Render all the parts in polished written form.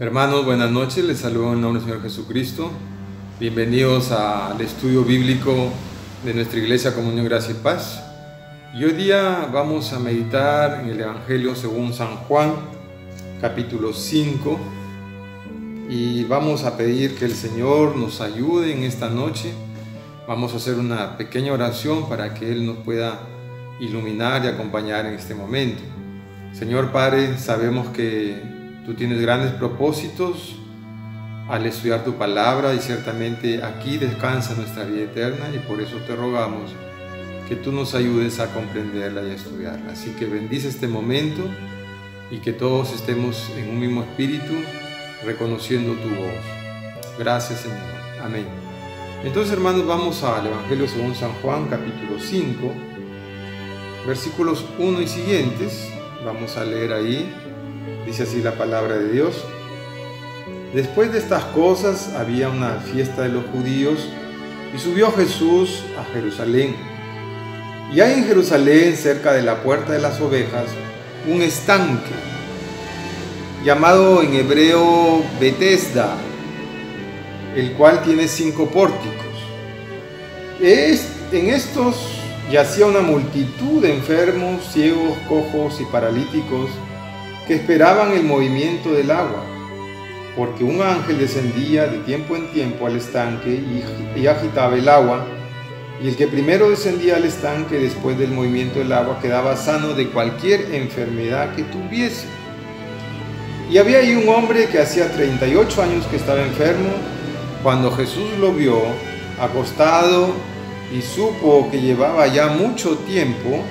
Hermanos, buenas noches, les saludo en el nombre del Señor Jesucristo. Bienvenidos al estudio bíblico de nuestra iglesia Comunión, Gracia y Paz. Y hoy día vamos a meditar en el Evangelio según San Juan, capítulo 5. Y vamos a pedir que el Señor nos ayude en esta noche. Vamos a hacer una pequeña oración para que Él nos pueda iluminar y acompañar en este momento. Señor Padre, sabemos que Tú tienes grandes propósitos al estudiar tu palabra y ciertamente aquí descansa nuestra vida eterna y por eso te rogamos que tú nos ayudes a comprenderla y a estudiarla. Así que bendice este momento y que todos estemos en un mismo espíritu reconociendo tu voz. Gracias, Señor. Amén. Entonces, hermanos, vamos al Evangelio según San Juan, capítulo 5, versículos 1 y siguientes. Vamos a leer ahí. Dice así la palabra de Dios. Después de estas cosas había una fiesta de los judíos y subió Jesús a Jerusalén. Y hay en Jerusalén, cerca de la puerta de las ovejas, un estanque llamado en hebreo Betesda, el cual tiene 5 pórticos. En estos yacía una multitud de enfermos, ciegos, cojos y paralíticos que esperaban el movimiento del agua, porque un ángel descendía de tiempo en tiempo al estanque y agitaba el agua, y el que primero descendía al estanque después del movimiento del agua quedaba sano de cualquier enfermedad que tuviese. Y había ahí un hombre que hacía 38 años que estaba enfermo. Cuando Jesús lo vio acostado y supo que llevaba ya mucho tiempo,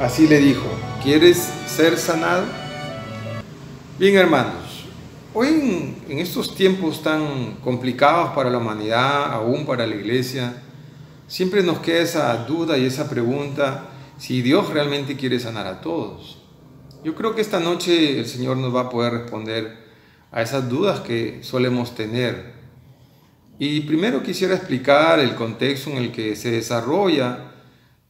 así le dijo: ¿quieres ser sanado? Bien, hermanos, hoy en estos tiempos tan complicados para la humanidad, aún para la iglesia, siempre nos queda esa duda y esa pregunta si Dios realmente quiere sanar a todos. Yo creo que esta noche el Señor nos va a poder responder a esas dudas que solemos tener. Y primero quisiera explicar el contexto en el que se desarrolla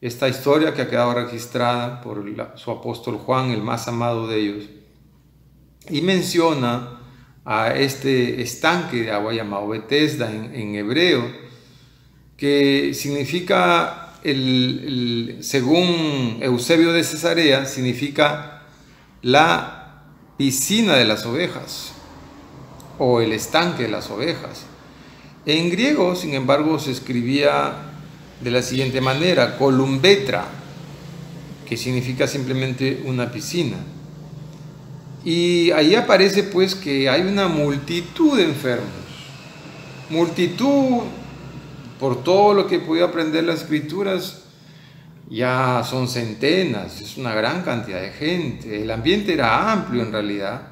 esta historia que ha quedado registrada por su apóstol Juan, el más amado de ellos. Y menciona a este estanque de agua llamado Betesda en hebreo, que significa, según Eusebio de Cesarea, significa la piscina de las ovejas o el estanque de las ovejas. En griego, sin embargo, se escribía de la siguiente manera: columbetra, que significa simplemente una piscina. Y ahí aparece pues que hay una multitud de enfermos, multitud, por todo lo que he podido aprender las escrituras, ya son centenas, es una gran cantidad de gente. El ambiente era amplio en realidad,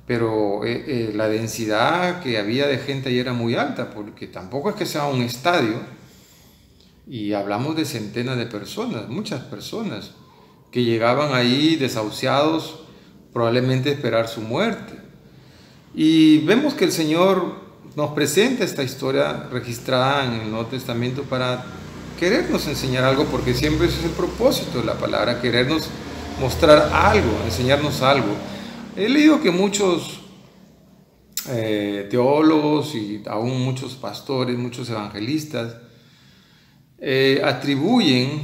pero la densidad que había de gente ahí era muy alta, porque tampoco es que sea un estadio, y hablamos de centenas de personas, muchas personas, que llegaban ahí desahuciados, probablemente esperar su muerte. Y vemos que el Señor nos presenta esta historia registrada en el Nuevo Testamento para querernos enseñar algo, porque siempre ese es el propósito de la palabra, querernos mostrar algo, enseñarnos algo. He leído que muchos teólogos y aún muchos pastores, muchos evangelistas atribuyen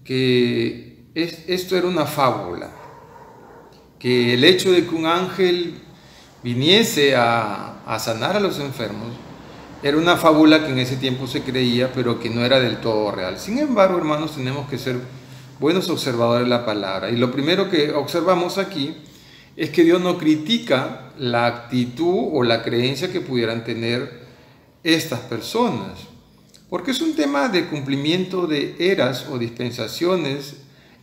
que esto era una fábula, que el hecho de que un ángel viniese a sanar a los enfermos era una fábula que en ese tiempo se creía, pero que no era del todo real. Sin embargo, hermanos, tenemos que ser buenos observadores de la palabra. Y lo primero que observamos aquí es que Dios no critica la actitud o la creencia que pudieran tener estas personas, porque es un tema de cumplimiento de eras o dispensaciones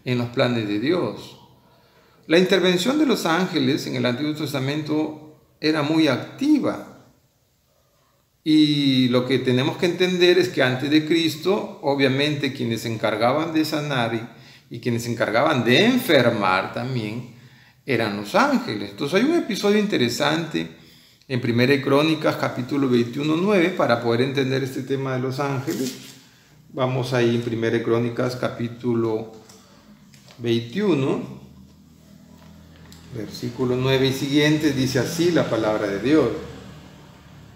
en los planes de Dios. La intervención de los ángeles en el Antiguo Testamento era muy activa, y lo que tenemos que entender es que antes de Cristo, obviamente quienes se encargaban de sanar y quienes se encargaban de enfermar también eran los ángeles. Entonces hay un episodio interesante en 1 Crónicas capítulo 21:9 para poder entender este tema de los ángeles. Vamos ahí en 1 Crónicas capítulo 21. Versículo 9 y siguientes dice así la palabra de Dios.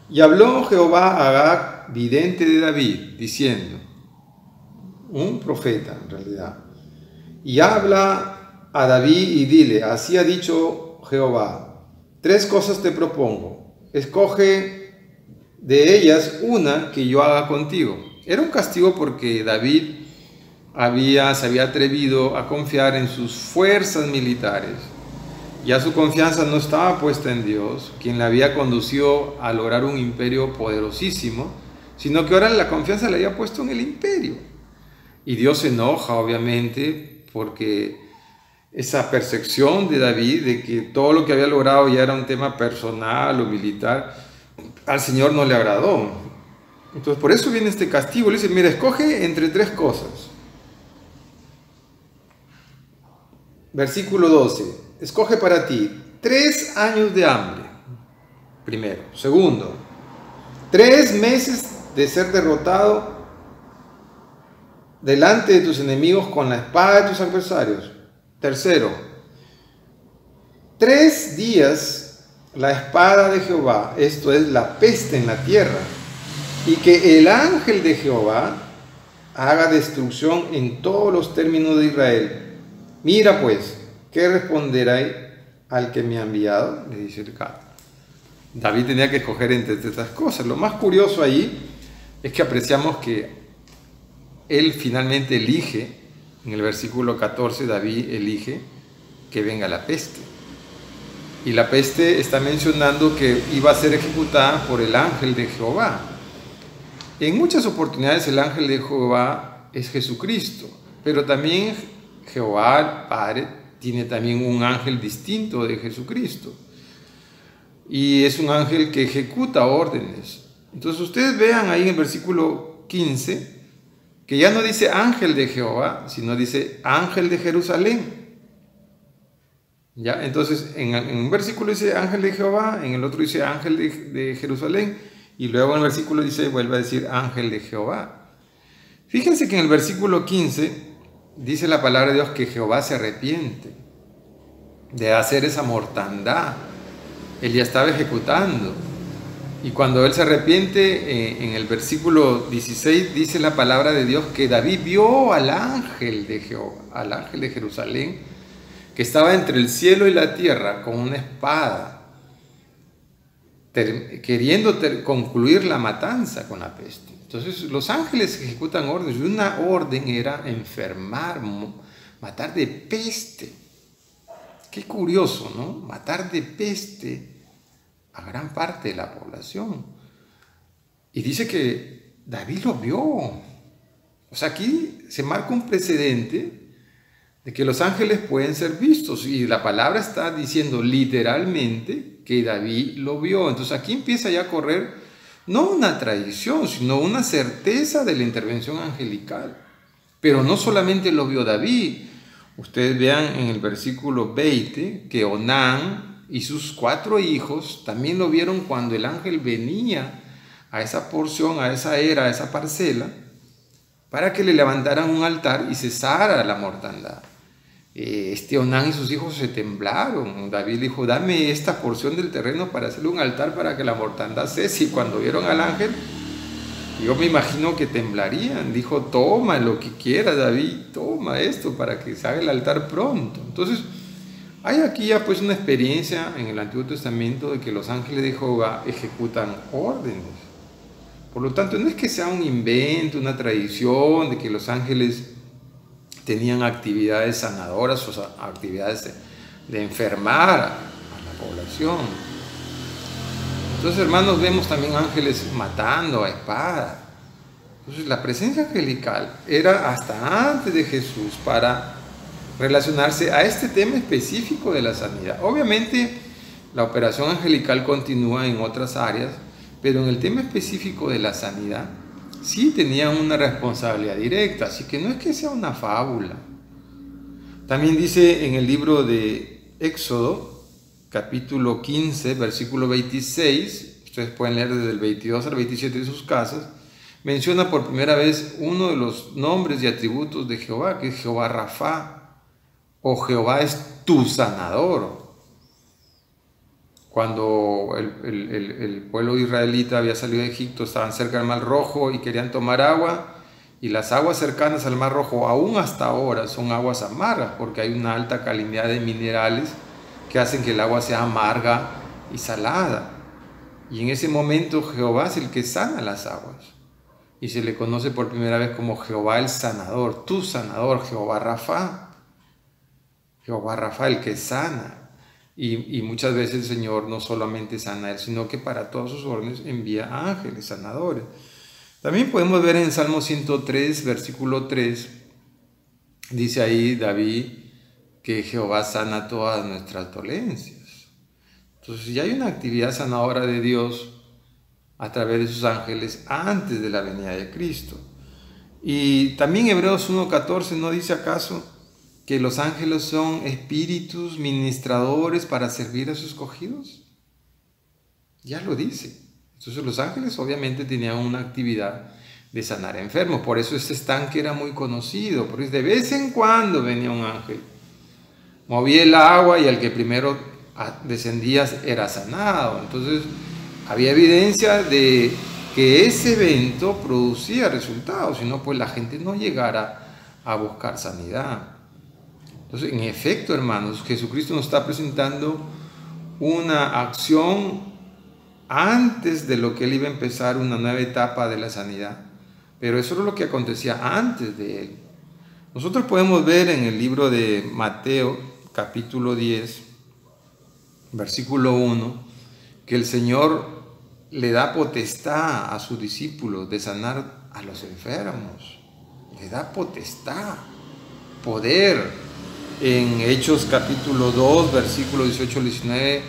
Y habló Jehová a Agag, vidente de David, diciendo, un profeta en realidad, y habla a David y dile, así ha dicho Jehová, 3 cosas te propongo, escoge de ellas una que yo haga contigo. Era un castigo porque David se había atrevido a confiar en sus fuerzas militares. Ya su confianza no estaba puesta en Dios, quien le había conducido a lograr un imperio poderosísimo, sino que ahora la confianza le había puesto en el imperio. Y Dios se enoja, obviamente, porque esa percepción de David, de que todo lo que había logrado ya era un tema personal o militar, al Señor no le agradó. Entonces, por eso viene este castigo. Le dice, mira, escoge entre 3 cosas. Versículo 12. Escoge para ti 3 años de hambre, primero. Segundo, 3 meses de ser derrotado delante de tus enemigos con la espada de tus adversarios. Tercero, 3 días la espada de Jehová, esto es la peste en la tierra, y que el ángel de Jehová haga destrucción en todos los términos de Israel. Mira pues, ¿qué responderé al que me ha enviado? Le dice el Gad. David tenía que escoger entre estas cosas. Lo más curioso ahí es que apreciamos que él finalmente elige, en el versículo 14 David elige que venga la peste. Y la peste está mencionando que iba a ser ejecutada por el ángel de Jehová. En muchas oportunidades el ángel de Jehová es Jesucristo, pero también Jehová, el Padre, tiene también un ángel distinto de Jesucristo. Y es un ángel que ejecuta órdenes. Entonces ustedes vean ahí en el versículo 15, que ya no dice ángel de Jehová, sino dice ángel de Jerusalén. ¿Ya? Entonces en un versículo dice ángel de Jehová, en el otro dice ángel de Jerusalén, y luego en el versículo dice, vuelve a decir ángel de Jehová. Fíjense que en el versículo 15 dice la palabra de Dios que Jehová se arrepiente de hacer esa mortandad. Él ya estaba ejecutando. Y cuando él se arrepiente, en el versículo 16 dice la palabra de Dios que David vio al ángel de Jehová, al ángel de Jerusalén, que estaba entre el cielo y la tierra con una espada, queriendo concluir la matanza con la peste. Entonces los ángeles ejecutan órdenes, y una orden era enfermar, matar de peste. Qué curioso, ¿no? Matar de peste a gran parte de la población. Y dice que David lo vio. O sea, aquí se marca un precedente de que los ángeles pueden ser vistos, y la palabra está diciendo literalmente que David lo vio. Entonces aquí empieza ya a correr no una tradición, sino una certeza de la intervención angelical. Pero no solamente lo vio David. Ustedes vean en el versículo 20 que Onán y sus 4 hijos también lo vieron cuando el ángel venía a esa porción, a esa era, a esa parcela, para que le levantaran un altar y cesara la mortandad. Onán y sus hijos se temblaron. David dijo, dame esta porción del terreno para hacerle un altar para que la mortandad cese. Y cuando vieron al ángel, yo me imagino que temblarían. Dijo, toma lo que quieras, David, toma esto para que se haga el altar pronto. Entonces, hay aquí ya pues una experiencia en el Antiguo Testamento de que los ángeles de Jehová ejecutan órdenes. Por lo tanto, no es que sea un invento, una tradición de que los ángeles tenían actividades sanadoras o actividades de enfermar a la población. Entonces, hermanos, vemos también ángeles matando a espada. Entonces, la presencia angelical era hasta antes de Jesús para relacionarse a este tema específico de la sanidad. Obviamente, la operación angelical continúa en otras áreas, pero en el tema específico de la sanidad, sí tenían una responsabilidad directa, así que no es que sea una fábula. También dice en el libro de Éxodo, capítulo 15, versículo 26, ustedes pueden leer desde el 22 al 27 de sus casas, menciona por primera vez uno de los nombres y atributos de Jehová, que es Jehová Rafa, o Jehová es tu sanador. cuando el pueblo israelita había salido de Egipto, estaban cerca del Mar Rojo y querían tomar agua, y las aguas cercanas al Mar Rojo, aún hasta ahora, son aguas amargas, porque hay una alta calidad de minerales que hacen que el agua sea amarga y salada. Y en ese momento Jehová es el que sana las aguas. Y se le conoce por primera vez como Jehová el sanador, tu sanador, Jehová Rafa. Jehová Rafa, el que sana. Y muchas veces el Señor no solamente sana a él, sino que para todas sus órdenes envía ángeles sanadores. También podemos ver en Salmo 103, versículo 3, dice ahí David que Jehová sana todas nuestras dolencias. Entonces ya hay una actividad sanadora de Dios a través de sus ángeles antes de la venida de Cristo. Y también Hebreos 1:14, ¿no dice acaso que los ángeles son espíritus ministradores para servir a sus escogidos? Ya lo dice. Entonces los ángeles obviamente tenían una actividad de sanar enfermos. Por eso ese estanque era muy conocido, porque de vez en cuando venía un ángel, movía el agua y el que primero descendía era sanado. Entonces había evidencia de que ese evento producía resultados, si no pues la gente no llegara a buscar sanidad. Entonces, en efecto, hermanos, Jesucristo nos está presentando una acción antes de lo que él iba a empezar una nueva etapa de la sanidad. Pero eso era lo que acontecía antes de él. Nosotros podemos ver en el libro de Mateo, capítulo 10, versículo 1, que el Señor le da potestad a sus discípulos de sanar a los enfermos. Le da potestad, poder. En Hechos capítulo 2, versículo 18 al 19,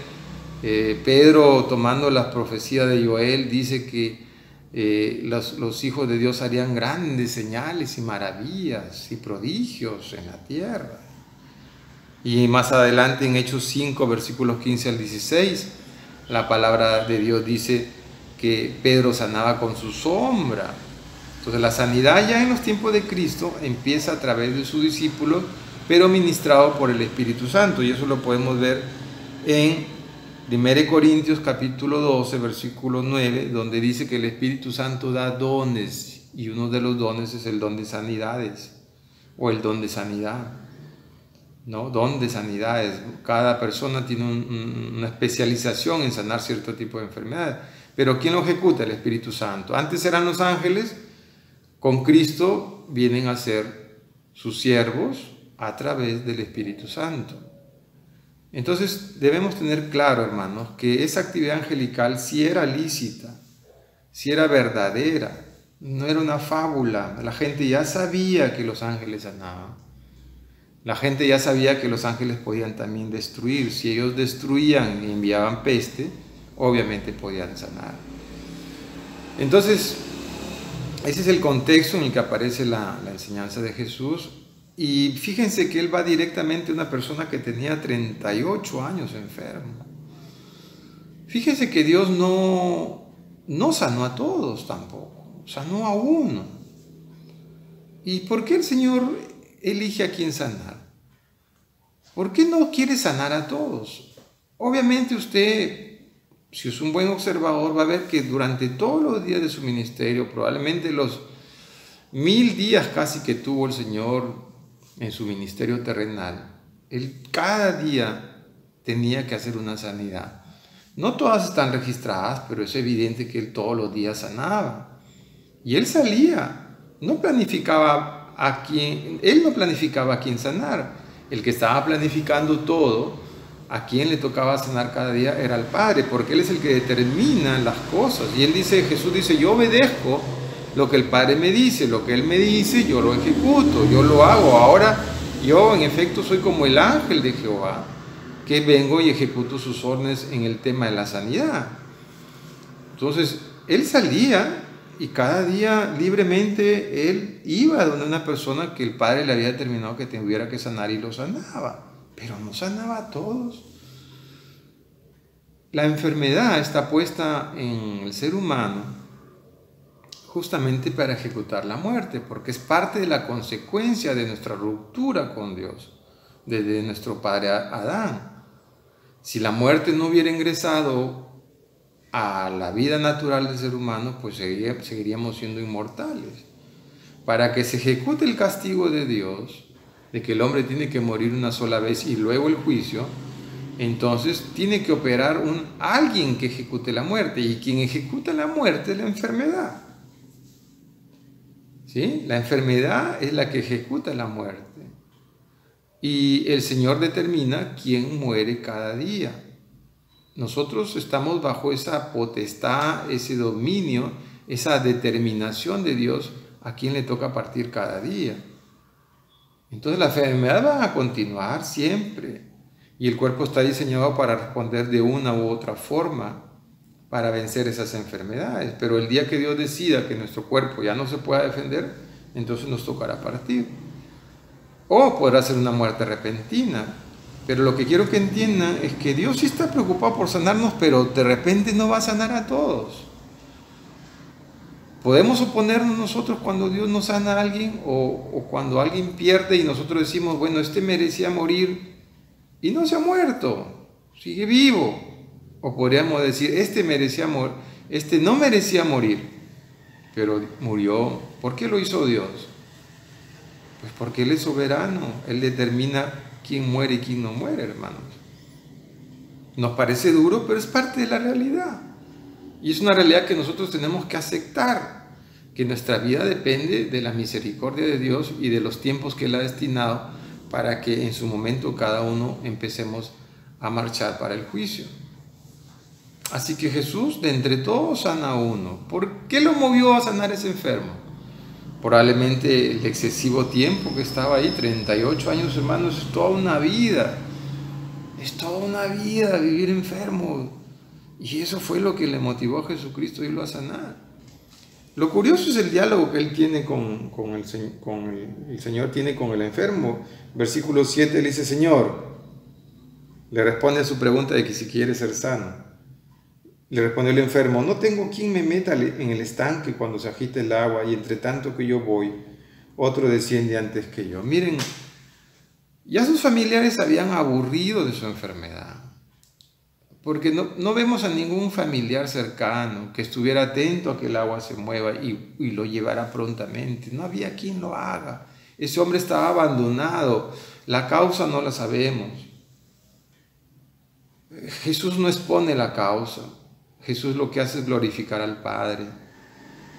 Pedro, tomando las profecías de Joel, dice que los hijos de Dios harían grandes señales y maravillas y prodigios en la tierra. Y más adelante en Hechos 5, versículos 15 al 16, la palabra de Dios dice que Pedro sanaba con su sombra. Entonces la sanidad ya en los tiempos de Cristo empieza a través de sus discípulos, pero ministrado por el Espíritu Santo. Y eso lo podemos ver en 1 Corintios capítulo 12, versículo 9, donde dice que el Espíritu Santo da dones, y uno de los dones es el don de sanidades, o el don de sanidad. ¿No? Don de sanidades. Cada persona tiene una especialización en sanar cierto tipo de enfermedades. Pero ¿quién lo ejecuta? El Espíritu Santo. Antes eran los ángeles, con Cristo vienen a ser sus siervos a través del Espíritu Santo. Entonces debemos tener claro, hermanos, que esa actividad angelical sí era lícita, sí era verdadera, no era una fábula. La gente ya sabía que los ángeles sanaban. La gente ya sabía que los ángeles podían también destruir. Si ellos destruían y enviaban peste, obviamente podían sanar. Entonces, ese es el contexto en el que aparece la enseñanza de Jesús. Y fíjense que él va directamente a una persona que tenía 38 años enfermo. Fíjense que Dios no sanó a todos tampoco, sanó a uno. ¿Y por qué el Señor elige a quién sanar? ¿Por qué no quiere sanar a todos? Obviamente usted, si es un buen observador, va a ver que durante todos los días de su ministerio, probablemente los 1000 días casi que tuvo el Señor en su ministerio terrenal, él cada día tenía que hacer una sanidad. No todas están registradas, pero es evidente que él todos los días sanaba. Y él salía, no planificaba él no planificaba a quién sanar. El que estaba planificando todo, a quien le tocaba sanar cada día, era el Padre, porque Él es el que determina las cosas. Y Jesús dice, yo obedezco lo que el Padre me dice, lo que Él me dice, yo lo ejecuto, yo lo hago. Ahora yo en efecto soy como el ángel de Jehová, que vengo y ejecuto sus órdenes en el tema de la sanidad. Entonces, Él salía y cada día libremente Él iba donde una persona que el Padre le había determinado que tuviera que sanar y lo sanaba. Pero no sanaba a todos. La enfermedad está puesta en el ser humano justamente para ejecutar la muerte, porque es parte de la consecuencia de nuestra ruptura con Dios, desde nuestro padre Adán. Si la muerte no hubiera ingresado a la vida natural del ser humano, pues seguiríamos siendo inmortales. Para que se ejecute el castigo de Dios, de que el hombre tiene que morir una sola vez y luego el juicio, entonces tiene que operar alguien que ejecute la muerte, y quien ejecuta la muerte es la enfermedad. ¿Sí? La enfermedad es la que ejecuta la muerte. Y el Señor determina quién muere cada día. Nosotros estamos bajo esa potestad, ese dominio, esa determinación de Dios a quien le toca partir cada día. Entonces la enfermedad va a continuar siempre. Y el cuerpo está diseñado para responder de una u otra forma para vencer esas enfermedades. Pero el día que Dios decida que nuestro cuerpo ya no se pueda defender, entonces nos tocará partir. O podrá ser una muerte repentina. Pero lo que quiero que entiendan es que Dios sí está preocupado por sanarnos, pero de repente no va a sanar a todos. ¿Podemos oponernos nosotros cuando Dios no sana a alguien? O cuando alguien pierde y nosotros decimos, bueno, este merecía morir y no se ha muerto, sigue vivo. O podríamos decir, este no merecía morir, pero murió. ¿Por qué lo hizo Dios? Pues porque Él es soberano, Él determina quién muere y quién no muere, hermanos. Nos parece duro, pero es parte de la realidad. Y es una realidad que nosotros tenemos que aceptar, que nuestra vida depende de la misericordia de Dios y de los tiempos que Él ha destinado para que en su momento cada uno empecemos a marchar para el juicio. Así que Jesús, de entre todos, sana a uno. ¿Por qué lo movió a sanar a ese enfermo? Probablemente el excesivo tiempo que estaba ahí, 38 años, hermanos, es toda una vida. Es toda una vida vivir enfermo. Y eso fue lo que le motivó a Jesucristo a irlo a sanar. Lo curioso es el diálogo que él tiene el Señor tiene con el enfermo. Versículo 7 le dice, Señor, le responde a su pregunta de que si quiere ser sano. Le respondió el enfermo, no tengo quien me meta en el estanque cuando se agita el agua, y entre tanto que yo voy, otro desciende antes que yo. Miren, ya sus familiares se habían aburrido de su enfermedad, porque no vemos a ningún familiar cercano que estuviera atento a que el agua se mueva y lo llevara prontamente. No había quien lo haga. Ese hombre estaba abandonado. La causa no la sabemos. Jesús no expone la causa. Jesús lo que hace es glorificar al Padre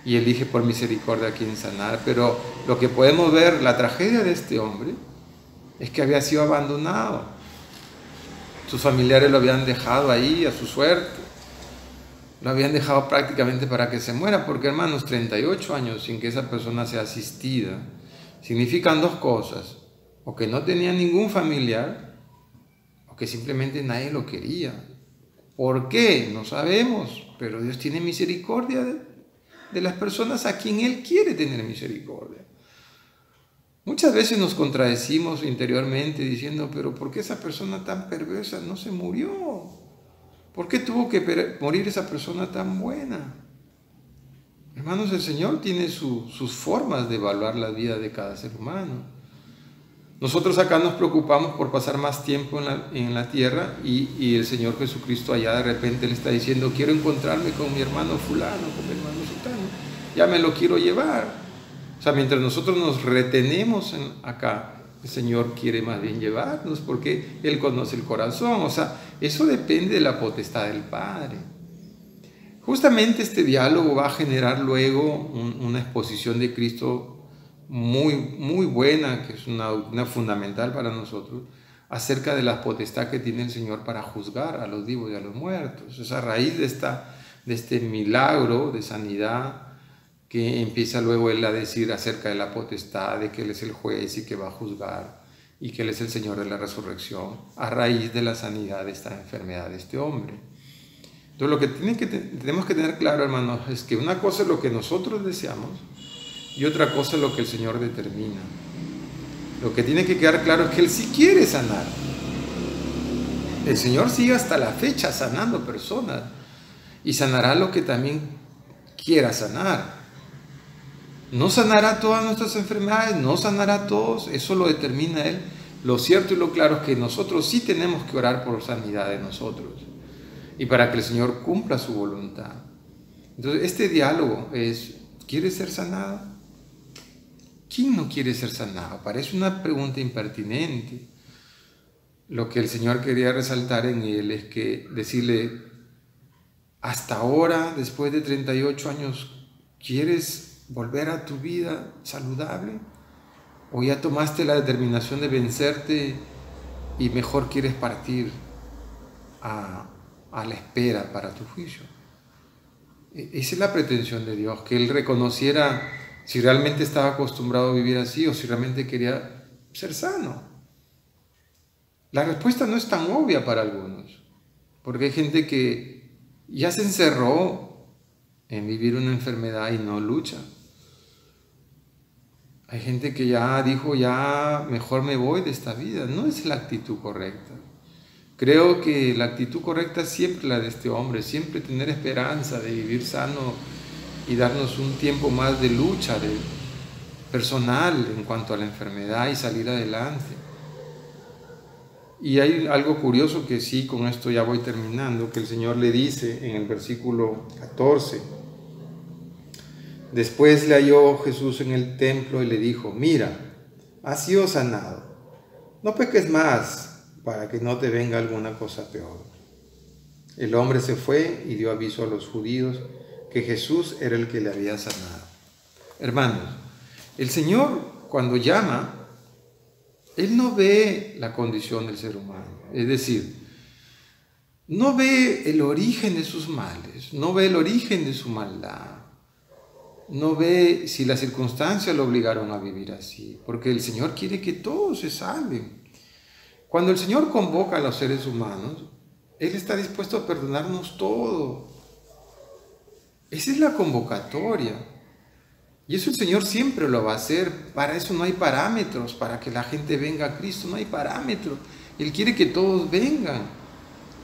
y elige por misericordia a quien sanar. Pero lo que podemos ver, la tragedia de este hombre, es que había sido abandonado. Sus familiares lo habían dejado ahí a su suerte. Lo habían dejado prácticamente para que se muera, porque hermanos, 38 años sin que esa persona sea asistida, significan dos cosas: o que no tenía ningún familiar, o que simplemente nadie lo quería. ¿Por qué? No sabemos, pero Dios tiene misericordia de las personas a quien Él quiere tener misericordia. Muchas veces nos contradecimos interiormente diciendo, pero ¿por qué esa persona tan perversa no se murió? ¿Por qué tuvo que morir esa persona tan buena? Hermanos, el Señor tiene sus formas de evaluar la vida de cada ser humano. Nosotros acá nos preocupamos por pasar más tiempo en la tierra y el Señor Jesucristo allá de repente le está diciendo, quiero encontrarme con mi hermano fulano, con mi hermano sultano, ya me lo quiero llevar. O sea, mientras nosotros nos retenemos acá, el Señor quiere más bien llevarnos porque Él conoce el corazón. O sea, eso depende de la potestad del Padre. Justamente este diálogo va a generar luego una exposición de Cristo muy buena, que es una doctrina fundamental para nosotros, acerca de la potestad que tiene el Señor para juzgar a los vivos y a los muertos. Es a raíz de este milagro de sanidad que empieza luego Él a decir acerca de la potestad, de que Él es el juez y que va a juzgar, y que Él es el Señor de la resurrección, a raíz de la sanidad de esta enfermedad de este hombre. Entonces lo que tenemos que tener claro, hermanos, es que una cosa es lo que nosotros deseamos, y otra cosa es lo que el Señor determina. Lo que tiene que quedar claro es que Él sí quiere sanar. El Señor sigue hasta la fecha sanando personas y sanará lo que también quiera sanar. No sanará todas nuestras enfermedades, no sanará a todos, eso lo determina Él, lo cierto y lo claro es que nosotros sí tenemos que orar por sanidad de nosotros y para que el Señor cumpla su voluntad. Entonces, este diálogo es, ¿quieres ser sanado? ¿Quién no quiere ser sanado? Parece una pregunta impertinente. Lo que el Señor quería resaltar en él es que decirle, hasta ahora, después de 38 años, ¿quieres volver a tu vida saludable? ¿O ya tomaste la determinación de vencerte y mejor quieres partir a la espera para tu juicio? Esa es la pretensión de Dios, que Él reconociera si realmente estaba acostumbrado a vivir así o si realmente quería ser sano. La respuesta no es tan obvia para algunos, porque hay gente que ya se encerró en vivir una enfermedad y no lucha. Hay gente que ya dijo, ya mejor me voy de esta vida. No es la actitud correcta. Creo que la actitud correcta es siempre la de este hombre, siempre tener esperanza de vivir sano y darnos un tiempo más de lucha personal en cuanto a la enfermedad y salir adelante. Y hay algo curioso que sí, con esto ya voy terminando, que el Señor le dice en el versículo 14. Después le halló Jesús en el templo y le dijo, mira, has sido sanado, no peques más, para que no te venga alguna cosa peor. El hombre se fue y dio aviso a los judíos que Jesús era el que le había sanado. Hermanos, el Señor cuando llama, Él no ve la condición del ser humano, es decir, no ve el origen de sus males, no ve el origen de su maldad, no ve si las circunstancias lo obligaron a vivir así, porque el Señor quiere que todos se salven. Cuando el Señor convoca a los seres humanos, Él está dispuesto a perdonarnos todo. Esa es la convocatoria. Y eso el Señor siempre lo va a hacer. Para eso no hay parámetros, para que la gente venga a Cristo, no hay parámetros. Él quiere que todos vengan.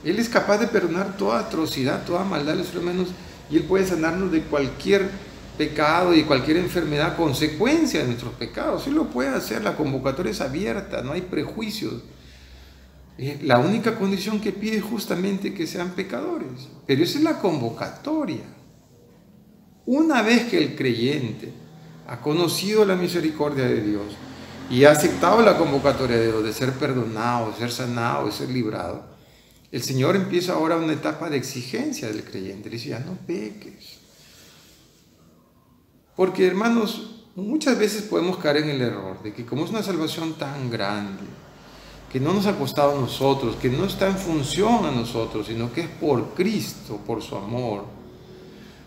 Él es capaz de perdonar toda atrocidad, toda maldad de los seres humanos, y Él puede sanarnos de cualquier pecado y cualquier enfermedad, consecuencia de nuestros pecados. Él lo puede hacer, la convocatoria es abierta, no hay prejuicios. La única condición que pide es justamente que sean pecadores, pero esa es la convocatoria. Una vez que el creyente ha conocido la misericordia de Dios y ha aceptado la convocatoria de Dios de ser perdonado, de ser sanado, de ser librado, el Señor empieza ahora una etapa de exigencia del creyente. Le dice, ya no peques. Porque, hermanos, muchas veces podemos caer en el error de que como es una salvación tan grande, que no nos ha costado a nosotros, que no está en función a nosotros, sino que es por Cristo, por su amor,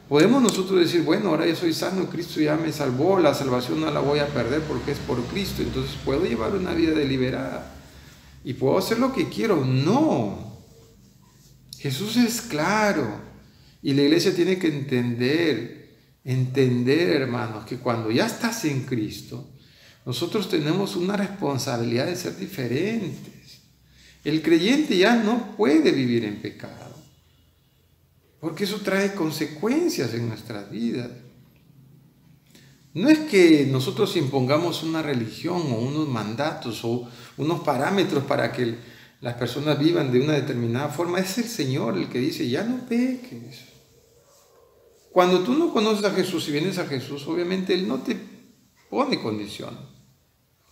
podemos nosotros decir, bueno, ahora ya soy sano, Cristo ya me salvó, la salvación no la voy a perder porque es por Cristo, entonces puedo llevar una vida deliberada y puedo hacer lo que quiero. No, Jesús es claro y la iglesia tiene que entender, hermanos, que cuando ya estás en Cristo, nosotros tenemos una responsabilidad de ser diferentes. El creyente ya no puede vivir en pecado, porque eso trae consecuencias en nuestras vidas. No es que nosotros impongamos una religión o unos mandatos o unos parámetros para que las personas vivan de una determinada forma. Es el Señor el que dice, ya no peques. Cuando tú no conoces a Jesús y vienes a Jesús, obviamente Él no te pone condiciones.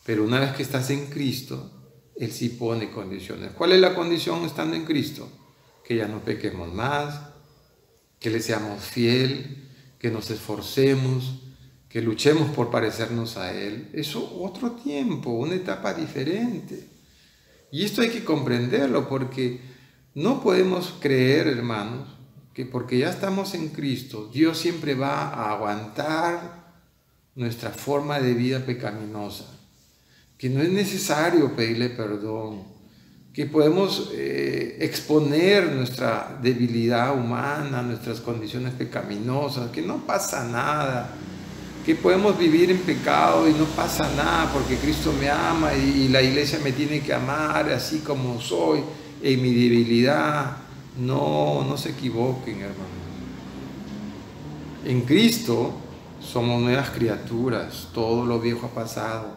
Pero una vez que estás en Cristo, Él sí pone condiciones. ¿Cuál es la condición estando en Cristo? Que ya no pequemos más, que le seamos fiel, que nos esforcemos, que luchemos por parecernos a Él. Eso otro tiempo, una etapa diferente. Y esto hay que comprenderlo porque no podemos creer, hermanos, que porque ya estamos en Cristo, Dios siempre va a aguantar nuestra forma de vida pecaminosa, que no es necesario pedirle perdón, que podemos exponer nuestra debilidad humana, nuestras condiciones pecaminosas, que no pasa nada, que podemos vivir en pecado y no pasa nada porque Cristo me ama y la iglesia me tiene que amar así como soy, en mi debilidad. No se equivoquen, hermanos. En Cristo somos nuevas criaturas, todo lo viejo ha pasado.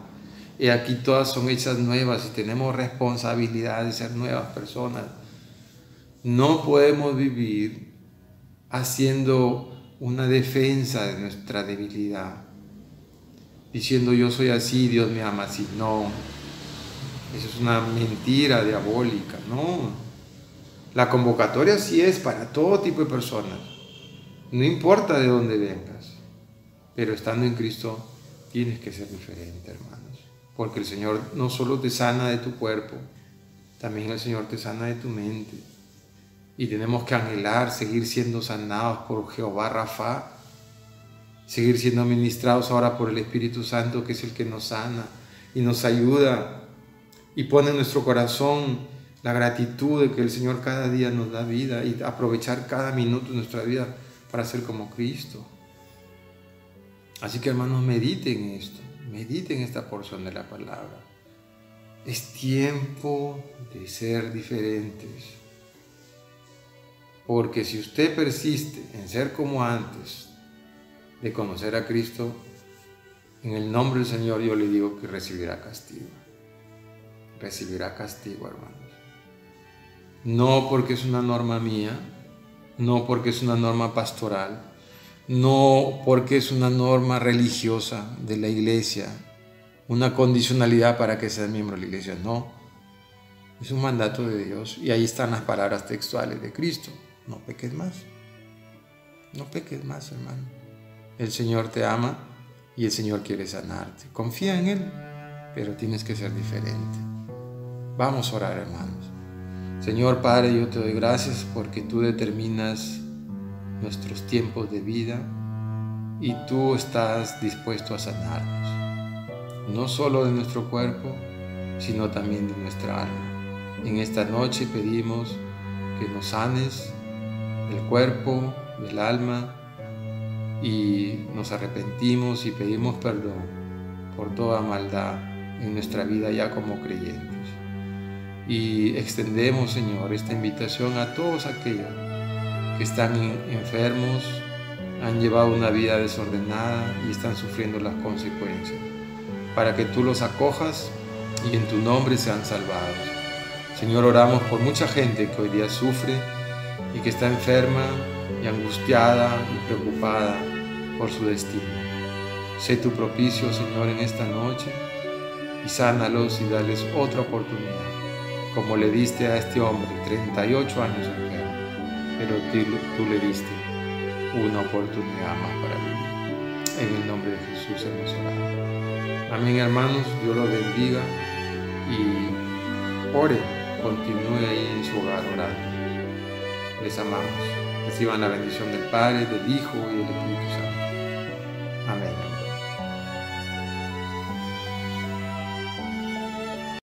He aquí todas son hechas nuevas y tenemos responsabilidad de ser nuevas personas. No podemos vivir haciendo una defensa de nuestra debilidad, diciendo yo soy así, Dios me ama así. No, eso es una mentira diabólica. No, la convocatoria sí es para todo tipo de personas, no importa de dónde vengas, pero estando en Cristo tienes que ser diferente, hermanos, porque el Señor no solo te sana de tu cuerpo, también el Señor te sana de tu mente. Y tenemos que anhelar seguir siendo sanados por Jehová Rafa, seguir siendo ministrados ahora por el Espíritu Santo, que es el que nos sana y nos ayuda y pone en nuestro corazón la gratitud de que el Señor cada día nos da vida y aprovechar cada minuto de nuestra vida para ser como Cristo. Así que, hermanos, mediten esto, mediten esta porción de la palabra. Es tiempo de ser diferentes. Porque si usted persiste en ser como antes de conocer a Cristo, en el nombre del Señor yo le digo que recibirá castigo. Recibirá castigo, hermanos. No porque es una norma mía, no porque es una norma pastoral, no porque es una norma religiosa de la iglesia, una condicionalidad para que seas miembro de la iglesia, no. Es un mandato de Dios y ahí están las palabras textuales de Cristo. No peques más. No peques más, hermano. El Señor te ama y el Señor quiere sanarte. Confía en Él, pero tienes que ser diferente. Vamos a orar, hermanos. Señor Padre, yo te doy gracias porque tú determinas nuestros tiempos de vida y tú estás dispuesto a sanarnos. No solo de nuestro cuerpo, sino también de nuestra alma. En esta noche pedimos que nos sanes del cuerpo, del alma, y nos arrepentimos y pedimos perdón por toda maldad en nuestra vida ya como creyentes. Y extendemos, Señor, esta invitación a todos aquellos que están enfermos, han llevado una vida desordenada y están sufriendo las consecuencias, para que tú los acojas y en tu nombre sean salvados. Señor, oramos por mucha gente que hoy día sufre y que está enferma y angustiada y preocupada por su destino. Sé tu propicio, Señor, en esta noche y sánalos y dales otra oportunidad, como le diste a este hombre, 38 años enfermo, pero tú le diste una oportunidad más para vivir. En el nombre de Jesús hemos orado. Amén, hermanos. Dios los bendiga y ore, continúe ahí en su hogar orando. Les amamos. Reciban la bendición del Padre, del Hijo y del Espíritu Santo.